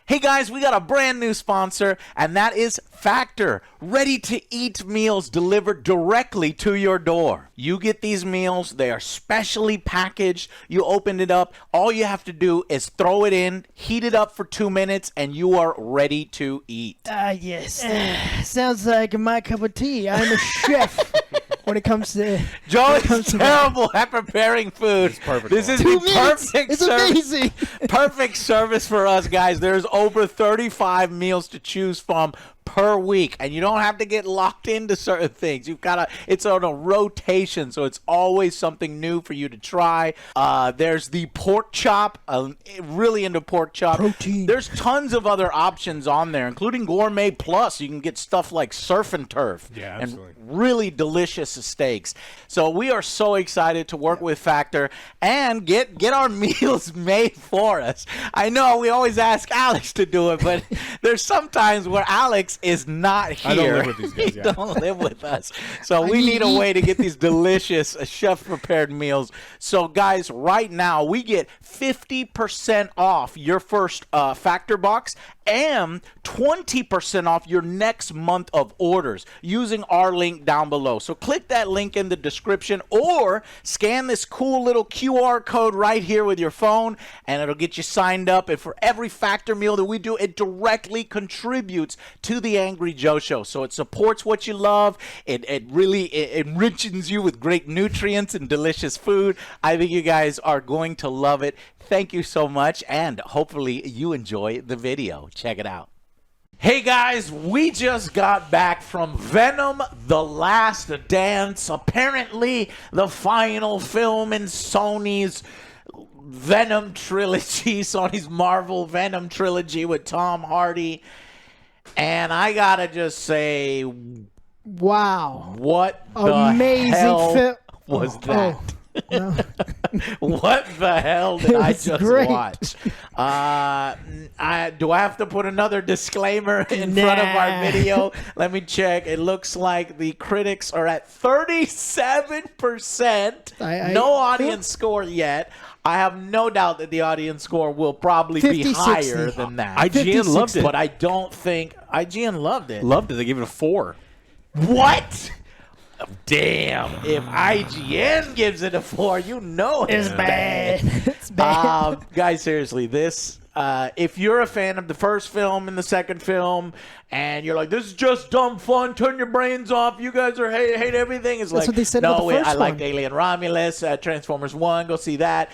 Hey guys, we got a brand new sponsor, and that is Factor. Ready-to-eat meals delivered directly to your door. You get these meals, they are specially packaged. You open it up, all you have to do is throw it in, heat it up for 2 minutes, and you are ready to eat. Yes. Sounds like my cup of tea. I'm a chef. When it comes to Joe is terrible at preparing food. This is the perfect amazing. Perfect service for us guys. There's over 35 meals to choose from per week, and you don't have to get locked into certain things. You've got it's on a rotation, so it's always something new for you to try. There's the pork chop. Really into pork chop. Protein. There's tons of other options on there, including Gourmet Plus. You can get stuff like Surf and Turf. Yeah, absolutely. And really delicious steaks. So we are so excited to work with Factor and get our meals made for us. I know we always ask Alex to do it, but there's sometimes where Alex is not here. I don't live with these guys. He don't live with us. So we need a way to get these delicious chef-prepared meals. So guys, right now we get 50% off your first Factor box and 20% off your next month of orders using our link down below. So click that link in the description or scan this cool little QR code right here with your phone, and it'll get you signed up. And for every Factor meal that we do, it directly contributes to the Angry Joe Show. So it supports what you love. It really enriches you with great nutrients and delicious food. I think you guys are going to love it. Thank you so much, and hopefully you enjoy the video. Check it out. Hey guys, we just got back from Venom: The Last Dance. Apparently the final film in Sony's Venom Trilogy, Sony's Marvel Venom Trilogy with Tom Hardy. And I gotta just say, wow. What the amazing hell was that? No. What the hell did I just great. watch? Do I have to put another disclaimer in front of our video? Let me check. It looks like the critics are at 37%. No audience score yet. I have no doubt that the audience score will probably be higher than that. IGN loved it. But I don't think IGN loved it. Loved it. They gave it a 4. What? Damn. If IGN gives it a 4, you know it's bad. It's bad. Guys, seriously, this, if you're a fan of the first film and the second film, and you're like, this is just dumb fun, turn your brains off, you guys are hate everything. It's That's like, what they said no, about the first I liked one. Alien Romulus, Transformers 1, go see that.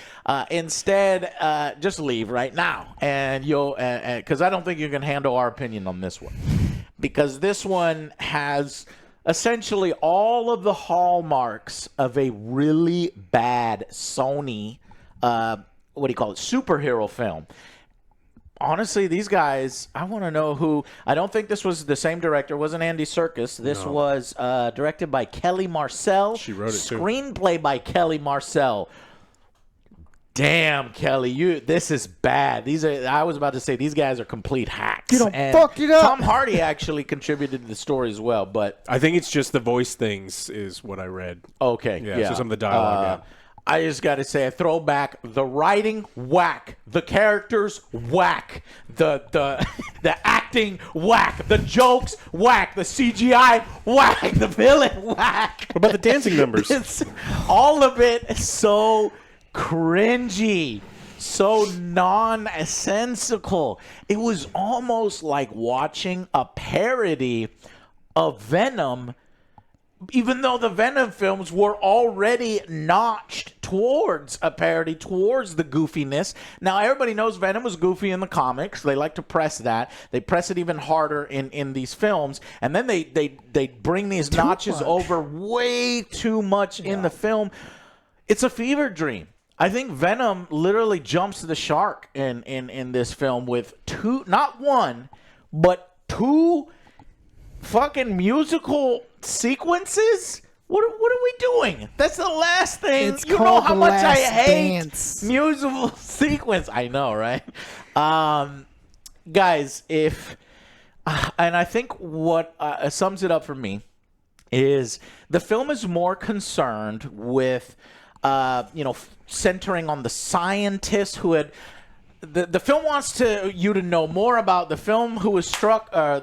Instead, just leave right now. And you'll, because I don't think you can handle our opinion on this one. Because this one has essentially all of the hallmarks of a really bad Sony, superhero film. Honestly, these guys, I want to know who. I don't think this was the same director. It wasn't Andy Serkis. This was directed by Kelly Marcel. She wrote it too. Screenplay by Kelly Marcel. Damn, Kelly, this is bad. I was about to say, these guys are complete hacks. You don't fuck it up. Tom Hardy actually contributed to the story as well, but I think it's just the voice things is what I read. okay, yeah. So some of the dialogue. I just got to say, a throwback. The writing, whack. The characters, whack. The acting, whack. The jokes, whack. The CGI, whack. The villain, whack. What about the dancing numbers? It's all of it so cringy, so nonsensical. It was almost like watching a parody of Venom, even though the Venom films were already notched towards a parody, towards the goofiness. Now, everybody knows Venom was goofy in the comics. They like to press that. They press it even harder in these films. And then they bring these notches over way too much in the film. It's a fever dream. I think Venom literally jumps the shark in this film with not one, but 2 fucking musical sequences. What are we doing? That's the last thing. It's you know called how The much I Last hate Dance. musical sequence. I know, right? Guys, and I think what sums it up for me is the film is more concerned with, centering on the scientist who had the film wants you to know more about the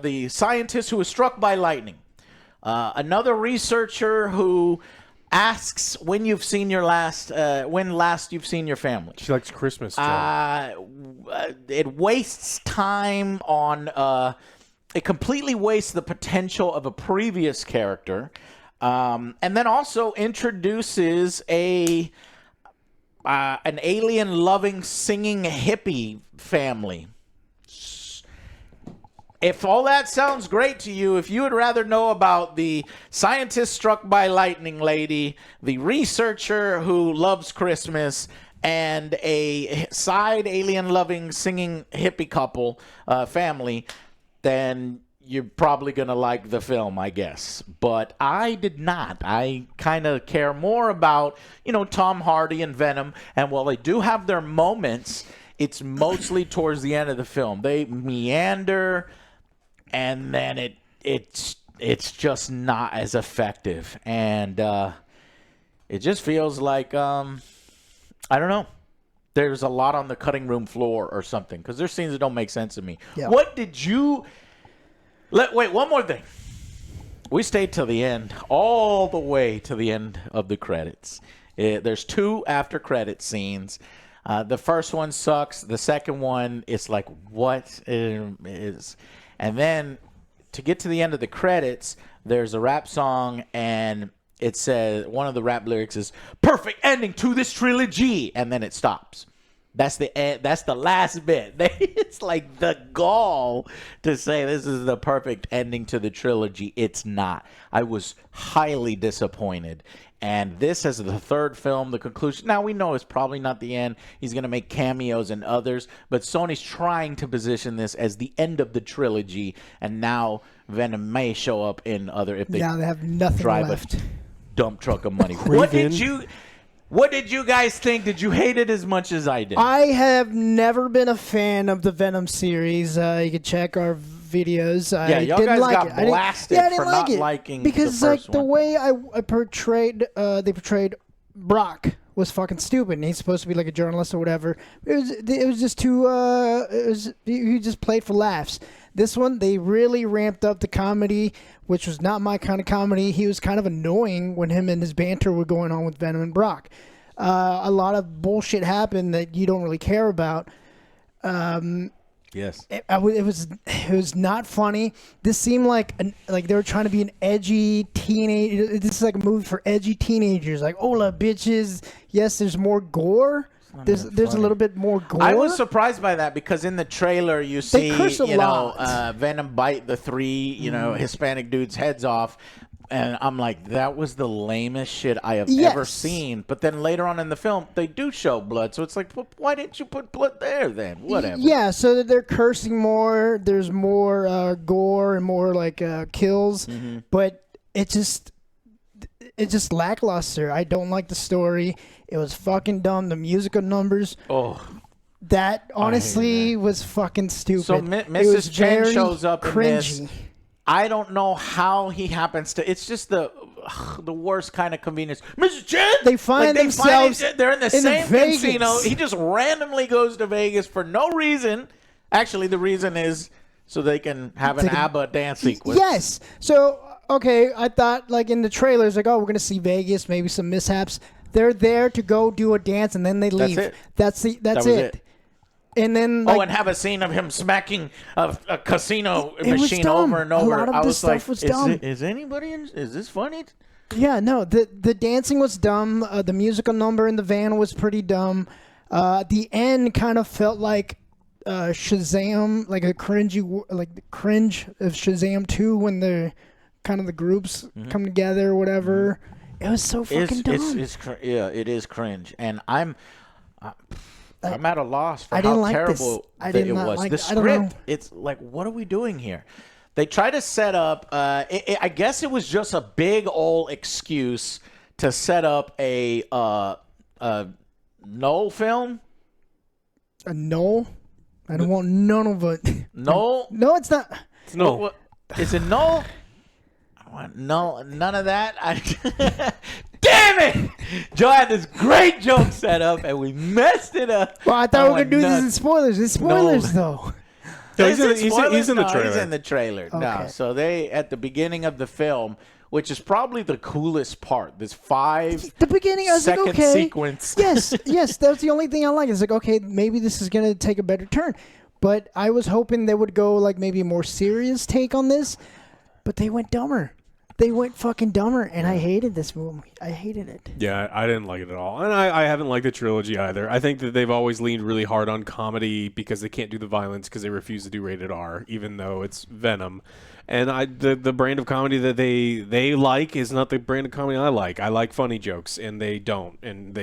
the scientist who was struck by lightning. Another researcher who asks when you've seen when last you've seen your family. She likes Christmas, Joe. It wastes time on. It completely wastes the potential of a previous character, and then also introduces an alien-loving, singing hippie family. If all that sounds great to you, if you would rather know about the scientist struck by lightning lady, the researcher who loves Christmas, and a side alien-loving, singing hippie couple family, then you're probably going to like the film, I guess. But I did not. I kind of care more about, Tom Hardy and Venom. And while they do have their moments, it's mostly towards the end of the film. They meander, and then it's just not as effective. And it just feels like, I don't know. There's a lot on the cutting room floor or something, because there's scenes that don't make sense to me. Yeah. What did you... Wait, one more thing. We stayed till the end, all the way to the end of the credits. There's 2 after credit scenes. The first one sucks. The second one, it's like, what is... And then to get to the end of the credits, there's a rap song, and it says, one of the rap lyrics is, "Perfect ending to this trilogy," and then it stops. That's the end. That's the last bit. It's like the gall to say this is the perfect ending to the trilogy. It's not. I was highly disappointed. And this is the 3rd film, the conclusion. Now, we know it's probably not the end. He's going to make cameos in others. But Sony's trying to position this as the end of the trilogy. And now Venom may show up in other if they have nothing drive left. a dump truck of money. What did you guys think? Did you hate it as much as I did? I have never been a fan of the Venom series. You can check our videos. Yeah, y'all didn't guys like got it. blasted I didn't for like not it liking because the first the one. way they portrayed Brock was fucking stupid. And he's supposed to be like a journalist or whatever. It was just too. He just played for laughs. This one, they really ramped up the comedy, which was not my kind of comedy. He was kind of annoying when him and his banter were going on with Venom and Brock. A lot of bullshit happened that you don't really care about. Yes. It was not funny. This seemed like they were trying to be an edgy teenage. This is like a movie for edgy teenagers. Like, hola, bitches. Yes, there's more gore. There's a little bit more gore. I was surprised by that because in the trailer you see curse a lot. Venom bite the 3 Hispanic dudes' heads off. And I'm like, that was the lamest shit I have ever seen. But then later on in the film, they do show blood. So it's like, well, why didn't you put blood there then? Whatever. Yeah, so they're cursing more. There's more gore and more kills. Mm-hmm. But it's just lackluster. I don't like the story. It was fucking dumb. The musical numbers. Oh. That honestly was fucking stupid. So Mrs. Chen shows up cringy. in this. I don't know how he happens to. It's just the worst kind of convenience. Mrs. Chen. They find themselves. They're in the same casino. He just randomly goes to Vegas for no reason. Actually, the reason is so they can have an ABBA dance sequence. Yes. So okay, I thought in the trailers, we're gonna see Vegas, maybe some mishaps. They're there to go do a dance and then they leave. That's it. That's it. And then, and have a scene of him smacking a casino machine over and over. A lot of I this was stuff was dumb. Is anybody? Is this funny? Yeah, no. The dancing was dumb. The musical number in the van was pretty dumb. The end kind of felt like Shazam, like a cringy, like the cringe of Shazam 2 when the groups come together or whatever. It was so fucking dumb. It is cringe, and I'm at a loss for how terrible it was. The script, it's like, what are we doing here? They try to set up, I guess it was just a big old excuse to set up a Null film. A Null? I don't want none of it. Null? No, it's not. It's Null. Is it Null? I want none of that. Damn damn it! Joe had this great joke set up, and we messed it up. Well, I thought we were going to do this in spoilers. It's spoilers, though. No, he's in the trailer. He's in the trailer. Okay. No, so they, at the beginning of the film, which is probably the coolest part, this 5 The beginning, I was like, second okay. sequence. Yes, that was the only thing I like. It's like, okay, maybe this is going to take a better turn. But I was hoping they would go like maybe a more serious take on this. But they went dumber. They went fucking dumber, and I hated this movie. I hated it. Yeah, I didn't like it at all. And I haven't liked the trilogy either. I think that they've always leaned really hard on comedy because they can't do the violence because they refuse to do rated R, even though it's Venom. And the brand of comedy that they like is not the brand of comedy I like. I like funny jokes, and they don't. And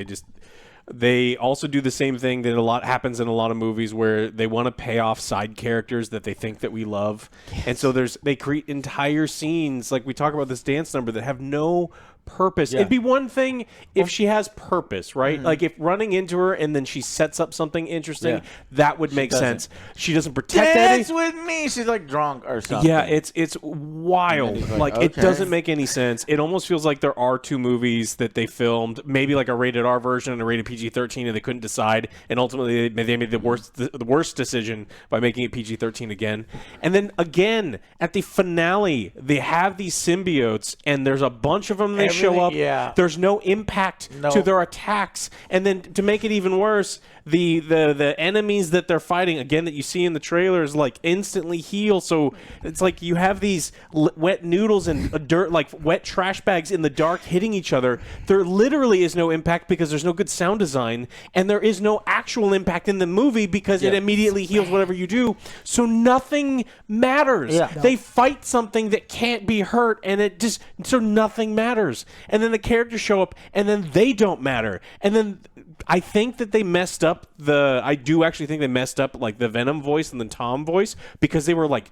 they also do the same thing that happens in a lot of movies where they want to pay off side characters that they think that we love. Yes. And so they create entire scenes, like we talk about this dance number, that have no purpose. Yeah. It'd be one thing if she has purpose, right? Mm-hmm. Like if running into her and then she sets up something interesting, that would make sense. She doesn't protect Dance with me. She's like drunk or something. Yeah, it's wild. Like okay. It doesn't make any sense. It almost feels like there are 2 movies that they filmed, maybe like a rated R version and a rated PG-13, and they couldn't decide, and ultimately they made the worst decision by making it PG-13 again. And then again at the finale, they have these symbiotes, and there's a bunch of them. They show up. Yeah. There's no impact to their attacks, and then to make it even worse, the enemies that they're fighting, again, that you see in the trailers, like instantly heal. So it's like you have these wet noodles and dirt, like wet trash bags in the dark hitting each other. There literally is no impact because there's no good sound design, and there is no actual impact in the movie because it immediately heals whatever you do. So nothing matters. Yeah. They fight something that can't be hurt, and it just, so nothing matters. And then the characters show up, and then they don't matter. And then I think that they messed up I do actually think they messed up like the Venom voice and the Tom voice, because they were like,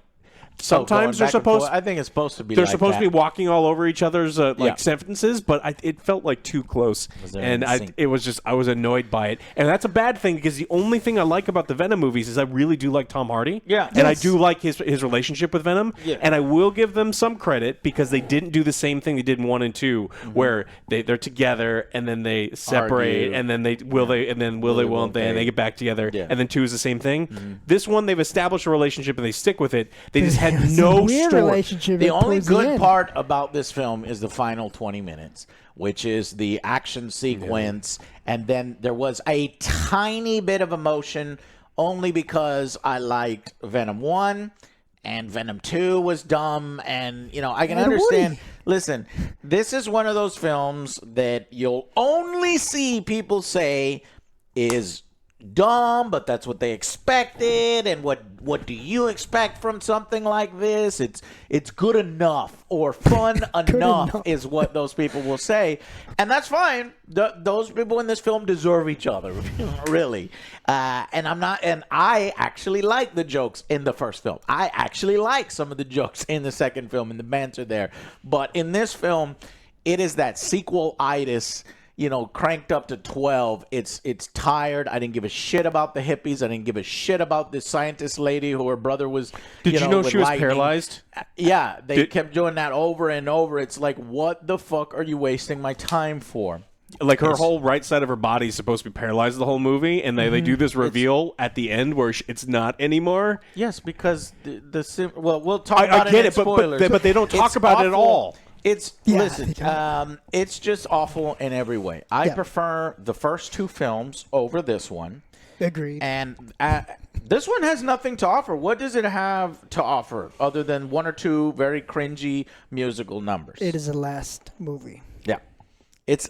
sometimes they're supposed. I think it's supposed to be. They're supposed to be walking all over each other's sentences, but it felt like too close, and I was annoyed by it, and that's a bad thing because the only thing I like about the Venom movies is I really do like Tom Hardy, and I do like his relationship with Venom, and I will give them some credit because they didn't do the same thing they did in 1 and 2, where they're together and then they separate, and then they won't they, and they get back together, and then 2 is the same thing. This one they've established a relationship and they stick with it. They just had no story. The only good part about this film is the final 20 minutes, which is the action sequence, and then there was a tiny bit of emotion only because I liked Venom 1 and Venom 2 was dumb, and I can understand. Listen, this is one of those films that you'll only see people say is dumb, but that's what they expected, and what do you expect from something like this? It's good enough or fun enough is what those people will say, and that's fine. Those people in this film deserve each other, really. And I actually like the jokes in the first film. I actually like some of the jokes in the second film, and the banter there. But in this film, it is that sequel-itis, cranked up to 12. It's tired. I didn't give a shit about the hippies. I didn't give a shit about this scientist lady who her brother was. Did you know she was paralyzed? Yeah, they kept doing that over and over. It's like, what the fuck are you wasting my time for? Like her whole right side of her body is supposed to be paralyzed the whole movie, and they do this reveal at the end where it's not anymore. Yes, because we'll talk about it. I get it, but they don't talk about it at all. Listen, it's just awful in every way. I prefer the first 2 films over this one. Agreed. And this one has nothing to offer. What does it have to offer other than 1 or 2 very cringy musical numbers? It is the last movie. Yeah. It's...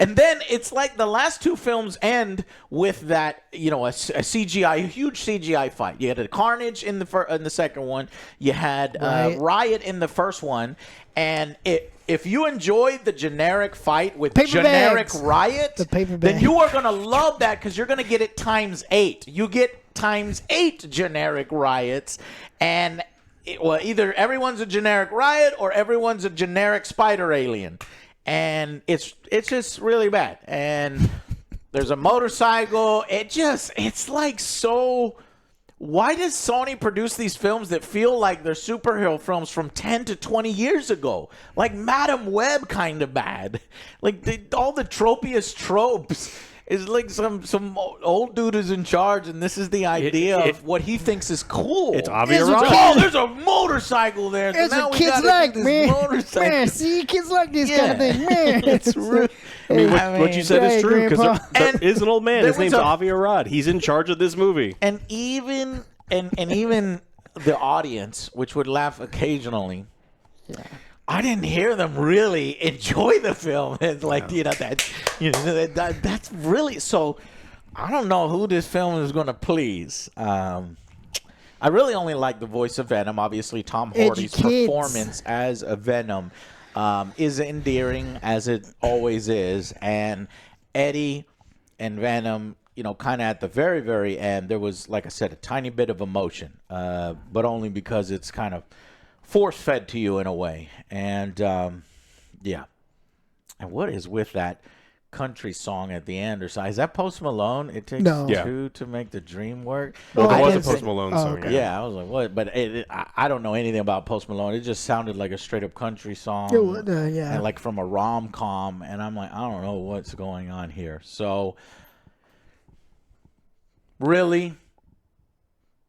And then it's like the last 2 films end with that, a CGI, a huge CGI fight. You had a Carnage in the second one. You had Riot in the first one. And if you enjoyed the generic fight with generic Riot, then you are going to love that because you're going to get it ×8. You get ×8 generic Riots, and either everyone's a generic Riot or everyone's a generic spider alien. And it's just really bad. And there's a motorcycle. It's like so why does Sony produce these films that feel like they're superhero films from 10 to 20 years ago? Like Madam Web kind of bad. Like all the tropiest tropes is like some old dude is in charge, and this is the idea of what he thinks is cool. It's Avi Arad. Oh, there's a motorcycle there. It's so now what we kids gotta like, get this man. motorcycle. Man, see, kids like this kind of thing, man. It's real. I mean, what you said is true, because Grandpa. there is an old man. His name's was Avi Arad. He's in charge of this movie. And even even the audience, which would laugh occasionally, I didn't hear them really enjoy the film. It's like that's really so. I don't know who this film is going to please. I really only like the voice of Venom. Obviously, Tom Hardy's performance as a Venom is endearing, as it always is. And Eddie and Venom, kind of at the very, very end, there was, like I said, a tiny bit of emotion, but only because it's kind of force-fed to you in a way. And, yeah. And what is with that country song at the end? Or so is that Post Malone? It takes two to make the dream work. Well, there was a Post Malone song. Okay. Yeah, I was like, what? But I don't know anything about Post Malone. It just sounded like a straight up country song. And like from a rom-com. And I'm like, I don't know what's going on here. So, really?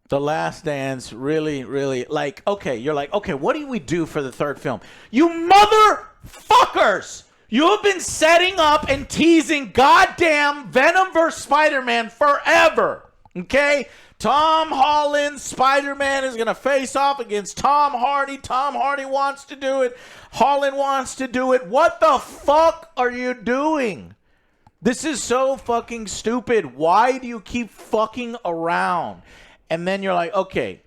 The Last Dance, really, really, like, okay, you're like, okay, what do we do for the third film? You motherfuckers! You have been setting up and teasing goddamn Venom vs. Spider-Man forever, okay? Tom Holland, Spider-Man is going to face off against Tom Hardy. Tom Hardy wants to do it. Holland wants to do it. What the fuck are you doing? This is so fucking stupid. Why do you keep fucking around? And then you're like, okay,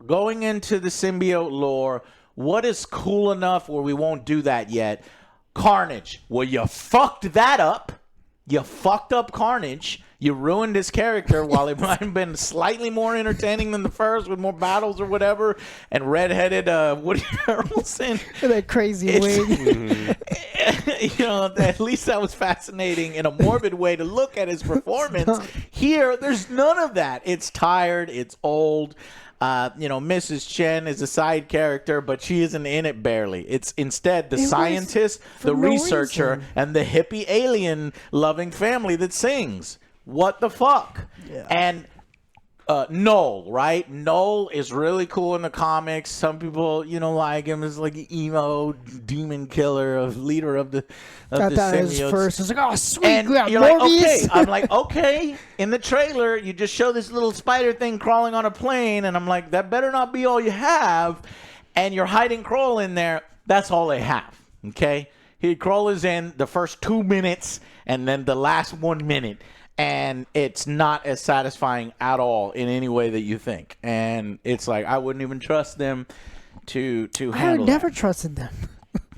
going into the symbiote lore, what is cool enough where we won't do that yet? Carnage. Well, you fucked that up. You fucked up Carnage. You ruined his character while it might have been slightly more entertaining than the first with more battles or whatever. And redheaded Woody Harrelson. That crazy wig. At least that was fascinating in a morbid way to look at his performance. Here, there's none of that. It's tired. It's old. Mrs. Chen is a side character, but she isn't in it barely. It's instead the scientist, the researcher, and the hippie alien-loving family that sings. What the fuck? Yeah. And Noel, right? Noel is really cool in the comics. Some people, like him as like emo demon killer, leader of the symbiotes. First, it's like, oh sweet, and you're like, okay. I'm like, okay. In the trailer, you just show this little spider thing crawling on a plane, and I'm like, that better not be all you have. And you're hiding Kroll in there. That's all they have. Okay, Kroll is in the first 2 minutes, and then the last 1 minute. And it's not as satisfying at all in any way that you think. And it's like, I wouldn't even trust them to handle I never trusted them.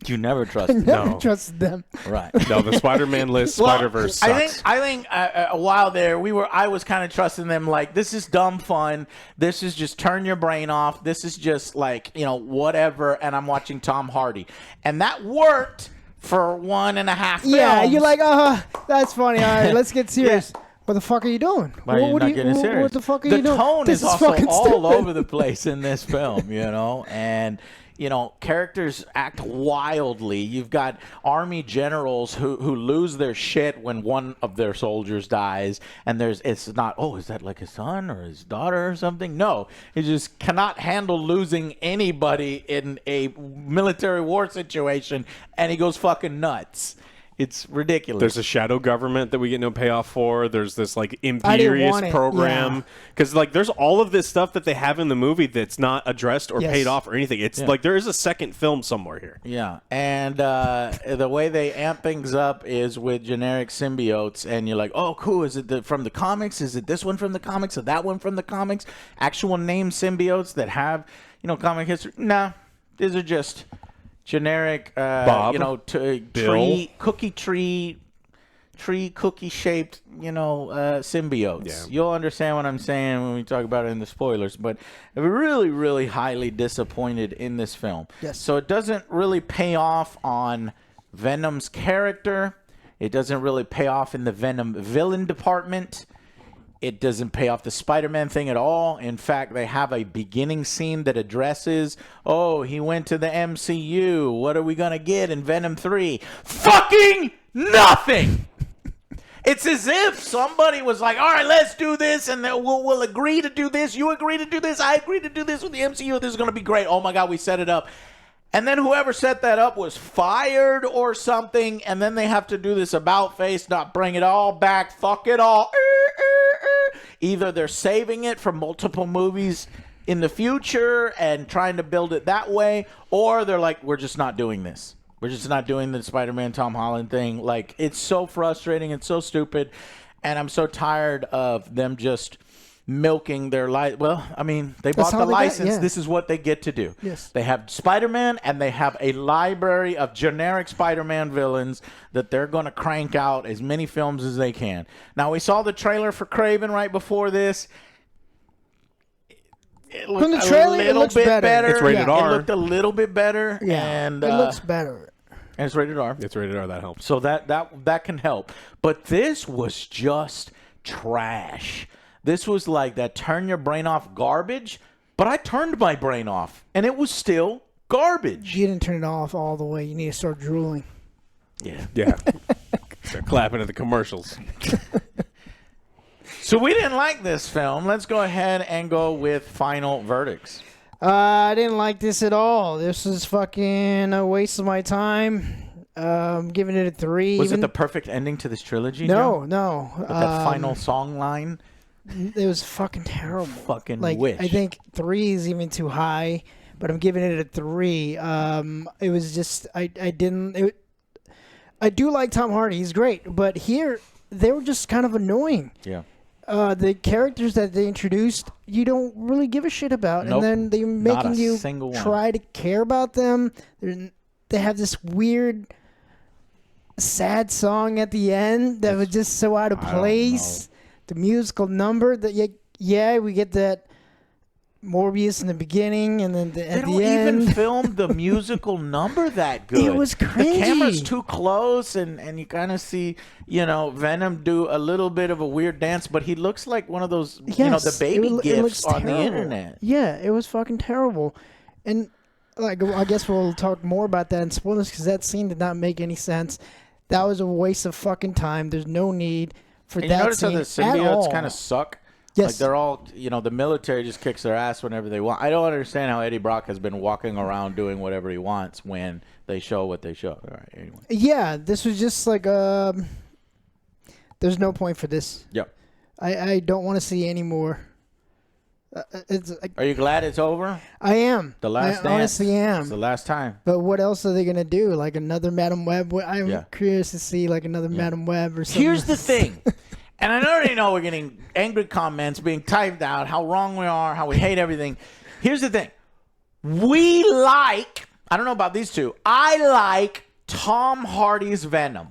You never trusted them? Never trusted them. Right. No, the Spider-Man list, Spider-Verse sucks. I think a while there, I was kind of trusting them like, this is dumb fun. This is just turn your brain off. This is just like, whatever. And I'm watching Tom Hardy. And that worked for 1.5 films. Yeah, you're like, that's funny. All right, let's get serious. Yeah. What the fuck are you doing? Why are you not getting serious? What the fuck are you doing? The tone is also all over the place in this film, and characters act wildly. You've got army generals who lose their shit when one of their soldiers dies, and it's not, is that like his son or his daughter or something? No, he just cannot handle losing anybody in a military war situation, and he goes fucking nuts. It's ridiculous. There's a shadow government that we get no payoff for. There's this like imperious program. Because there's all of this stuff that they have in the movie that's not addressed or paid off or anything. It's like there is a second film somewhere here. Yeah. And the way they amp things up is with generic symbiotes. And you're like, oh, cool. Is it from the comics? Is it this one from the comics or that one from the comics? Actual name symbiotes that have, comic history? Nah. These are just generic, Bob, cookie shaped, symbiotes. Yeah. You'll understand what I'm saying when we talk about it in the spoilers, but I'm really, really highly disappointed in this film. Yes. So it doesn't really pay off on Venom's character. It doesn't really pay off in the Venom villain department. It doesn't pay off the Spider-Man thing at all. In fact, they have a beginning scene that addresses, oh, he went to the MCU. What are we going to get in Venom 3? Fucking nothing! It's as if somebody was like, all right, let's do this, and then we'll agree to do this. You agree to do this. I agree to do this with the MCU. This is going to be great. Oh, my God, we set it up. And then whoever set that up was fired or something, and then they have to do this about face, not bring it all back, fuck it all. Either they're saving it for multiple movies in the future and trying to build it that way, or they're like, we're just not doing this. We're just not doing the Spider-Man Tom Holland thing. Like, it's so frustrating. It's so stupid. And I'm so tired of them just milking their life. Well, I mean, they bought the license. This is what they get to do. Yes. They have Spider-Man, and they have a library of generic Spider-Man villains that they're going to crank out as many films as they can. Now, we saw the trailer for Kraven right before this. It looked From the trailer, a little it looks bit better. It's rated R. It looked a little bit better. Yeah, and it looks better. And it's rated R. It's rated R. That helps. So that can help. But this was just trash. This was like that turn your brain off garbage. But I turned my brain off, and it was still garbage. You didn't turn it off all the way. You need to start drooling. Yeah. Start clapping at the commercials. So we didn't like this film. Let's go ahead and go with final verdicts. I didn't like this at all. This is fucking a waste of my time. Giving it a 3. Was it the perfect ending to this trilogy? No, Joe? no. With that final song line? It was fucking terrible. Fucking like, wish. I think 3 is even too high, but I'm giving it a 3. It was just I do like Tom Hardy. He's great, but here they were just kind of annoying. Yeah. The characters that they introduced, you don't really give a shit about, Nope. and then they're making you try to care about them. They have this weird, sad song at the end that was just so out of place. The musical number that we get that Morbius in the beginning, and then at the end. They don't even film the musical number that good. It was cringy. The camera's too close, and you kind of see, Venom do a little bit of a weird dance, but he looks like one of those, the baby gifs on the internet. Yeah, it was fucking terrible. And like, I guess we'll talk more about that in spoilers, because that scene did not make any sense. That was a waste of fucking time. There's no need for And that you notice scene how the symbiotes kind of suck? Yes. Like, they're all, the military just kicks their ass whenever they want. I don't understand how Eddie Brock has been walking around doing whatever he wants when they show what they show. All right, anyway. Yeah, this was just like, there's no point for this. Yep. I don't want to see any more. Are you glad it's over? I am. The last dance? I honestly am. It's the last time. But what else are they going to do? Like another Madam Web? I'm curious to see like another Madam Web or something. Here's the thing. And I already know we're getting angry comments being typed out, how wrong we are, how we hate everything. Here's the thing. I don't know about these two, I like Tom Hardy's Venom.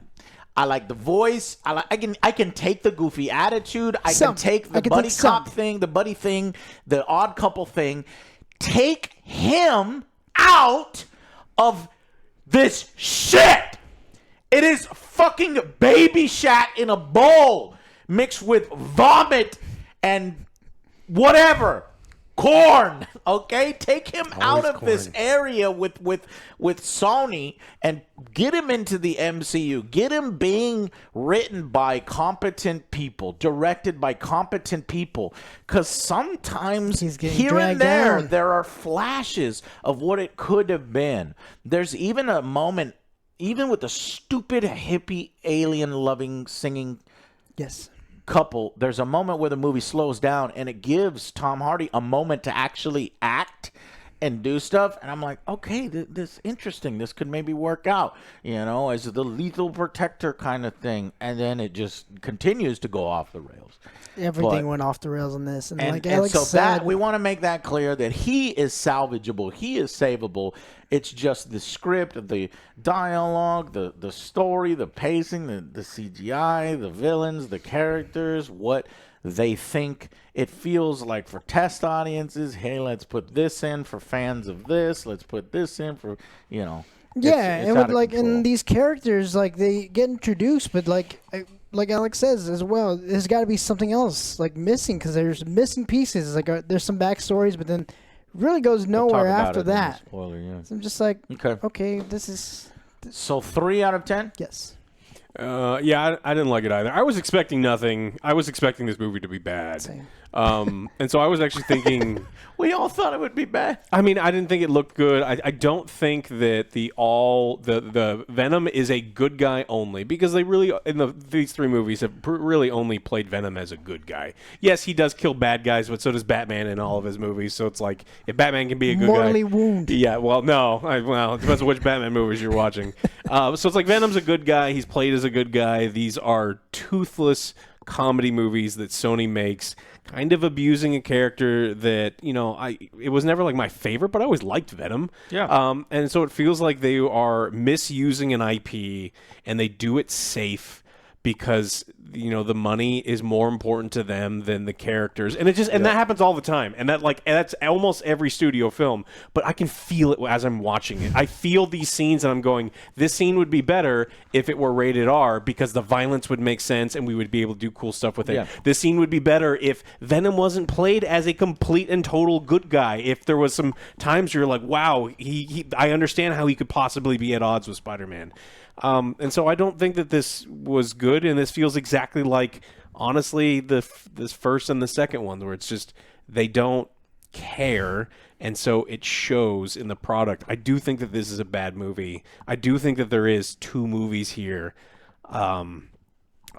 I like the voice. I can take the goofy attitude. I can take the buddy cop thing, the buddy thing, the odd couple thing. Take him out of this shit. It is fucking baby shat in a bowl mixed with vomit and whatever. Corn, okay? Take him out of this area with Sony and get him into the MCU. Get him being written by competent people, directed by competent people. Because sometimes here and there are flashes of what it could have been. There's even a moment, even with the stupid hippie alien-loving singing couple, there's a moment where the movie slows down and it gives Tom Hardy a moment to actually act and do stuff. And I'm like, okay, this is interesting. This could maybe work out, as the lethal protector kind of thing. And then it just continues to go off the rails. Everything went off the rails on this. And like Alex said, we want to make that clear that he is salvageable. He is savable. It's just the script, the dialogue, the story, the pacing, the CGI, the villains, the characters, what they think it feels like for test audiences. Hey, let's put this in for fans of this. Let's put this in for, Yeah, and with and these characters, like, they get introduced, but like like Alex says as well, there's got to be something else like missing because there's missing pieces. Like there's some backstories, but then really goes nowhere after that. Spoiler, yeah. So I'm just like, okay, this is. So 3 out of 10? Yes. Yeah, I didn't like it either. I was expecting nothing. I was expecting this movie to be bad. Same. And so I was actually thinking... We all thought it would be bad. I mean, I didn't think it looked good. I don't think that the Venom is a good guy only, because they really, in these 3 movies, have really only played Venom as a good guy. Yes, he does kill bad guys, but so does Batman in all of his movies. So it's like, if Batman can be a good mortally guy... wounded. Yeah, well, no. Well, it depends on which Batman movies you're watching. So it's like Venom's a good guy. He's played as a good guy. These are toothless comedy movies that Sony makes, kind of abusing a character that, it was never like my favorite, but I always liked Venom. Yeah. And so it feels like they are misusing an IP, and they do it safe because the money is more important to them than the characters, and that happens all the time, and that's almost every studio film. But I can feel it as I'm watching it. I feel these scenes, and I'm going, this scene would be better if it were rated R, because the violence would make sense, and we would be able to do cool stuff with it. Yeah. This scene would be better if Venom wasn't played as a complete and total good guy. If there was some times where you're like, wow, I understand how he could possibly be at odds with Spider-Man. And so I don't think that this was good, and this feels exactly like, honestly, this first and the second one, where it's just they don't care, and so it shows in the product. I do think that this is a bad movie. I do think that there is 2 movies here.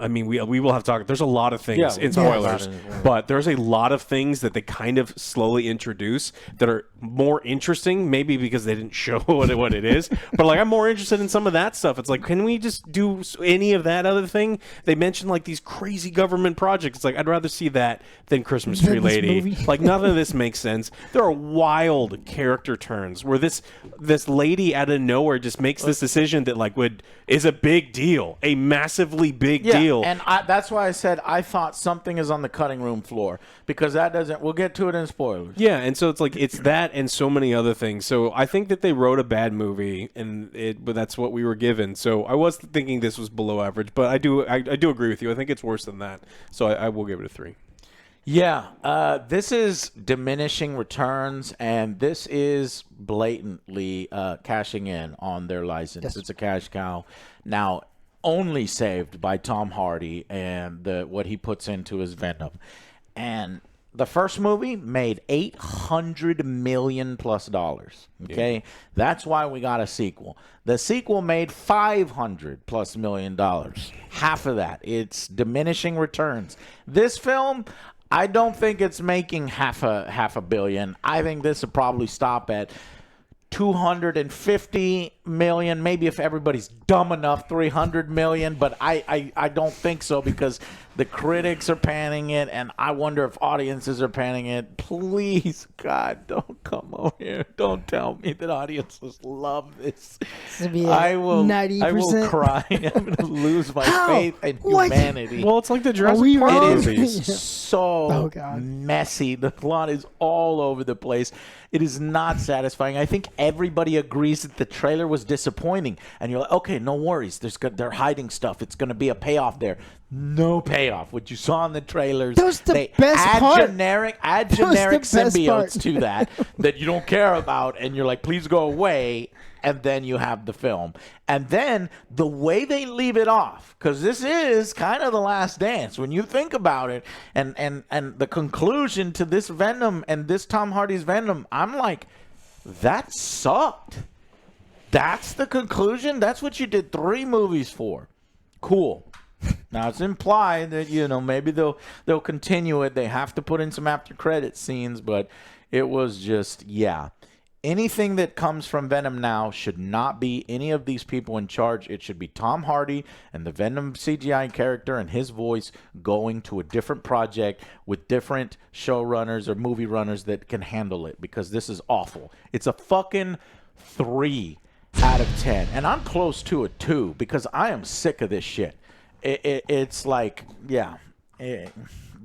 I mean, we will have to talk. There's a lot of things in spoilers, but there's a lot of things that they kind of slowly introduce that are more interesting, maybe because they didn't show what it is. But like, I'm more interested in some of that stuff. It's like, can we just do any of that other thing? They mentioned like these crazy government projects. It's like, I'd rather see that than Christmas Tree Lady. Like, none of this makes sense. There are wild character turns where this lady out of nowhere just makes this decision that is a big deal, a massively big deal. And that's why I said I thought something is on the cutting room floor, because that doesn't. We'll get to it in spoilers. Yeah, and so it's like it's that and so many other things. So I think that they wrote a bad movie, but that's what we were given. So I was thinking this was below average, but I do agree with you. I think it's worse than that. So I will give it a 3. Yeah, this is diminishing returns, and this is blatantly cashing in on their license. Yes. It's a cash cow. Now, only saved by Tom Hardy and what he puts into his Venom. And the first movie made $800 million plus. Okay, yeah. That's why we got a sequel. The sequel made $500 plus million. Half of that. It's diminishing returns. This film, I don't think it's making half a billion. I think this will probably stop at $250 million, maybe if everybody's dumb enough, $300 million, but I don't think so, because the critics are panning it, and I wonder if audiences are panning it. Please, God, don't come over here. Don't tell me that audiences love this. I will 90%. Cry. I'm going to lose my faith in humanity. Well, it's like the Jurassic Park movies. It is so messy. The plot is all over the place. It is not satisfying. I think everybody agrees that the trailer was disappointing. And you're like, okay, no worries. They're hiding stuff. It's going to be a payoff there. No payoff. What you saw in the trailers. That was the best part. Add generic symbiotes to that you don't care about. And you're like, please go away. And then you have the film. And then the way they leave it off, because this is kind of the last dance when you think about it, and the conclusion to this Venom and this Tom Hardy's Venom, I'm like, that sucked. That's the conclusion? That's what you did 3 movies for. Cool. Now it's implied that, maybe they'll continue it. They have to put in some after credit scenes, but it was just, yeah. Anything that comes from Venom now should not be any of these people in charge. It should be Tom Hardy and the Venom CGI character and his voice going to a different project with different showrunners or movie runners that can handle it, because this is awful. It's a fucking 3 out of 10. And I'm close to a 2 because I am sick of this shit. It's like, yeah.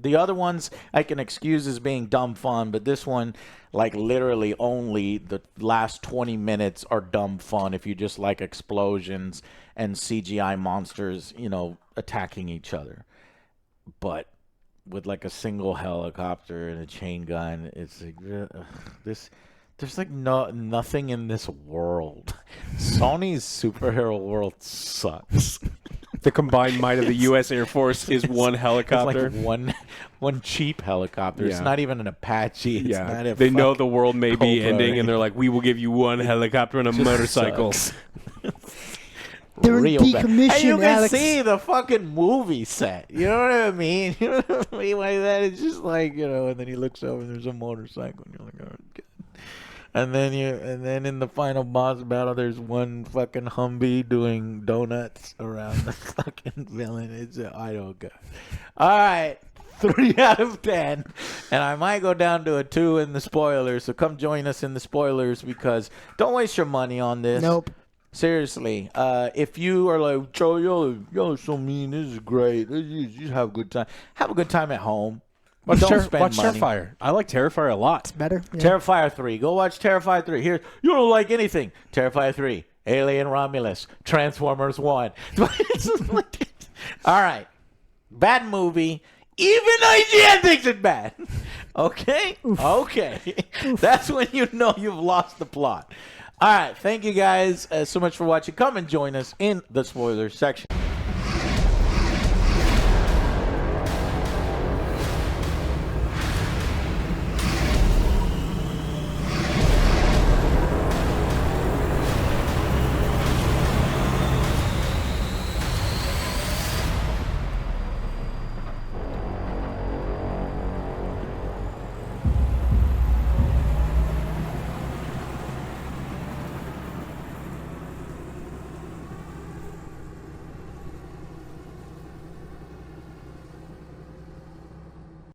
The other ones I can excuse as being dumb fun, but this one, like literally only the last 20 minutes are dumb fun if you just like explosions and CGI monsters, you know, attacking each other. But with like a single helicopter and a chain gun, it's like this. There's like nothing in this world. Sony's superhero world sucks. The combined might of the U.S. Air Force is one helicopter. It's like one cheap helicopter. It's not even an Apache. It's not a they know the world may be Cobra, ending, and they're like, we will give you one helicopter and a motorcycle. They're Real bad. decommissioned, And you can Alex. see the fucking movie set. You know what I mean? You know what I mean by that? It's just like, you know, and then he looks over and there's a motorcycle and you're like, oh, good. And then in the final boss battle, there's one fucking Humvee doing donuts around the fucking villain. I don't go. All right, 3 out of 10, and I might go down to a 2 in the spoilers. So come join us in the spoilers because don't waste your money on this. Nope. Seriously, if you are like, Joe, y'all are so mean. This is great. You have a good time. Have a good time at home. Watch Don't spend money. Terrifier. I like Terrifier a lot. It's better. Yeah. Terrifier 3. Go watch Terrifier 3. Here, you don't like anything. Terrifier 3. Alien Romulus. Transformers 1. All right. Bad movie. Even IGN thinks it's bad. Okay? Oof. Okay. That's when you know you've lost the plot. All right. Thank you guys so much for watching. Come and join us in the spoiler section.